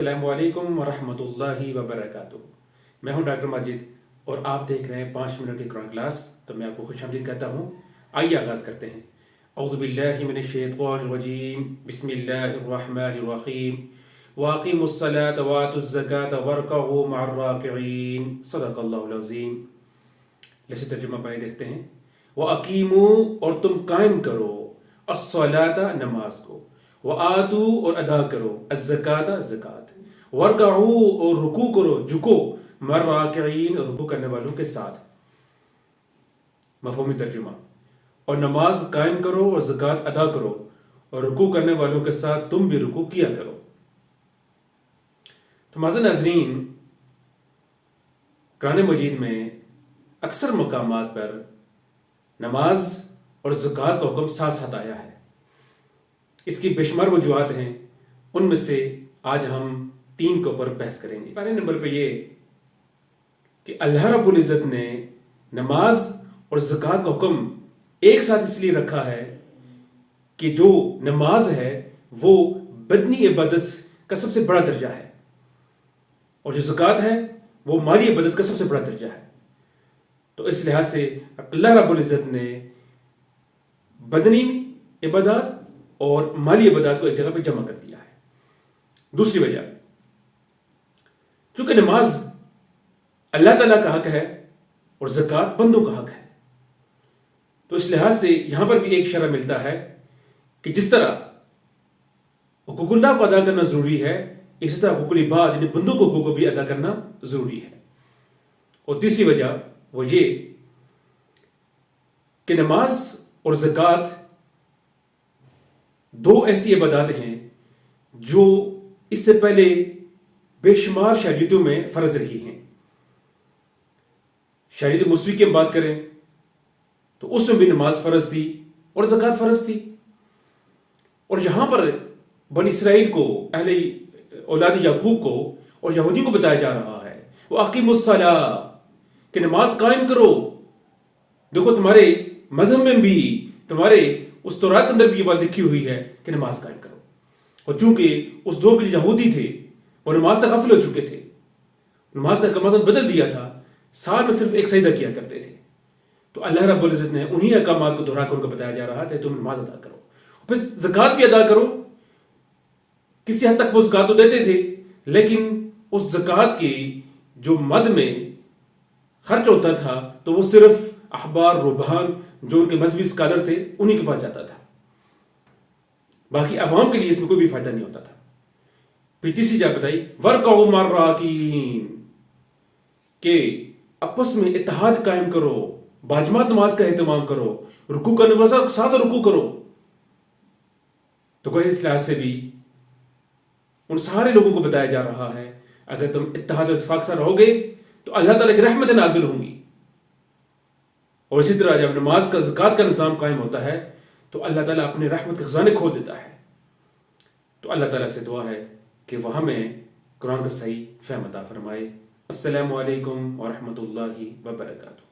السلام علیکم ورحمۃ اللہ وبرکاتہ۔ میں ہوں ڈاکٹر ماجد اور آپ دیکھ رہے ہیں 5 منٹ کی قرآن کلاس۔ تو میں آپ کو خوش آمدید کہتا ہوں۔ آئیے آغاز کرتے ہیں۔ اعوذ باللہ من الشیطان الرجیم، بسم اللہ الرحمن الرحیم، واقیموا الصلاۃ وآتوا الزکاۃ وارکعوا مع الراکعین، صدق اللہ العظیم۔ لفظی ترجمہ پڑھے دیکھتے ہیں۔ وَأَقِیمُوا اور تم قائم کرو، الصلاۃ نماز کو، وآتوا اور ادا کرو، الزکاۃ زکات، وارکعوا اور رکوع کرو، جھکو، مع الراکعین رکوع کرنے والوں کے ساتھ۔ مفہومی ترجمہ، اور نماز قائم کرو اور زکات ادا کرو اور رکوع کرنے والوں کے ساتھ تم بھی رکوع کیا کرو۔ تو معزز ناظرین، قرآن مجید میں اکثر مقامات پر نماز اور زکات کا حکم ساتھ ساتھ آیا ہے۔ اس کی بے شمار وجوہات ہیں، ان میں سے آج ہم 3 کے اوپر بحث کریں گے۔ پہلے نمبر پہ یہ کہ اللہ رب العزت نے نماز اور زکات کا حکم ایک ساتھ اس لیے رکھا ہے کہ جو نماز ہے وہ بدنی عبادت کا سب سے بڑا درجہ ہے، اور جو زکات ہے وہ مالی عبادت کا سب سے بڑا درجہ ہے۔ تو اس لحاظ سے اللہ رب العزت نے بدنی عبادات اور مالی عبادات کو ایک جگہ پہ جمع کر دیا ہے۔ دوسری وجہ، چونکہ نماز اللہ تعالیٰ کا حق ہے اور زکات بندوں کا حق ہے، تو اس لحاظ سے یہاں پر بھی ایک اشارہ ملتا ہے کہ جس طرح حقوق اللہ کو ادا کرنا ضروری ہے، اسی طرح حقوق العباد یعنی بندوں کو حقوق کو بھی ادا کرنا ضروری ہے۔ اور تیسری وجہ وہ یہ کہ نماز اور زکات 2 ایسی عبادات ہیں جو اس سے پہلے بے شمار شریعتوں میں فرض رہی ہیں۔ شریعت موسوی کی ہم بات کریں تو اس میں بھی نماز فرض تھی اور زکات فرض تھی، اور یہاں پر بنی اسرائیل کو، اہل اولاد یعقوب کو اور یہودیوں کو بتایا جا رہا ہے وَأَقِیمُوا الصَّلَاةَ کہ نماز قائم کرو۔ دیکھو تمہارے مذہب میں بھی، تمہارے اس تورات کے اندر بھی یہ بات لکھی ہوئی ہے کہ نماز قائم کرو، اور چونکہ اس دور کے جو یہودی تھے وہ نماز سے غافل ہو چکے تھے، نماز کا احکامات بدل دیا تھا، سال میں صرف ایک سجدہ کیا کرتے تھے، تو اللہ رب العزت نے انہی احکامات کو دہرا کر ان کو بتایا جا رہا تھا تم نماز ادا کرو، پھر زکات بھی ادا کرو۔ کسی حد تک وہ زکات تو دیتے تھے، لیکن اس زکات کی جو مد میں خرچ ہوتا تھا تو وہ صرف احبار رہبان جو ان کے مذہبی اسکالر تھے انہی کے پاس جاتا تھا، باقی عوام کے لیے اس میں کوئی بھی فائدہ نہیں ہوتا تھا۔ پھر تیسری جگہ بتائی وَارْكَعُوا مَعَ الرَّاكِعِينَ کہ آپس میں اتحاد قائم کرو، باجماعت نماز کا اہتمام کرو، رکوع کرنے والے ساتھ رکوع کرو۔ تو کوئی اس لحاظ سے بھی ان سارے لوگوں کو بتایا جا رہا ہے اگر تم اتحاد و اتفاق سے رہو گے تو اللہ تعالیٰ کی رحمتیں نازل ہوں گی، اور اسی طرح جب نماز کا زکات کا نظام قائم ہوتا ہے تو اللہ تعالیٰ اپنے رحمت کے خزانے کھول دیتا ہے۔ تو اللہ تعالیٰ سے دعا ہے کہ وہ ہمیں قرآن کا صحیح فہم عطا فرمائے۔ السلام علیکم ورحمۃ اللہ وبرکاتہ۔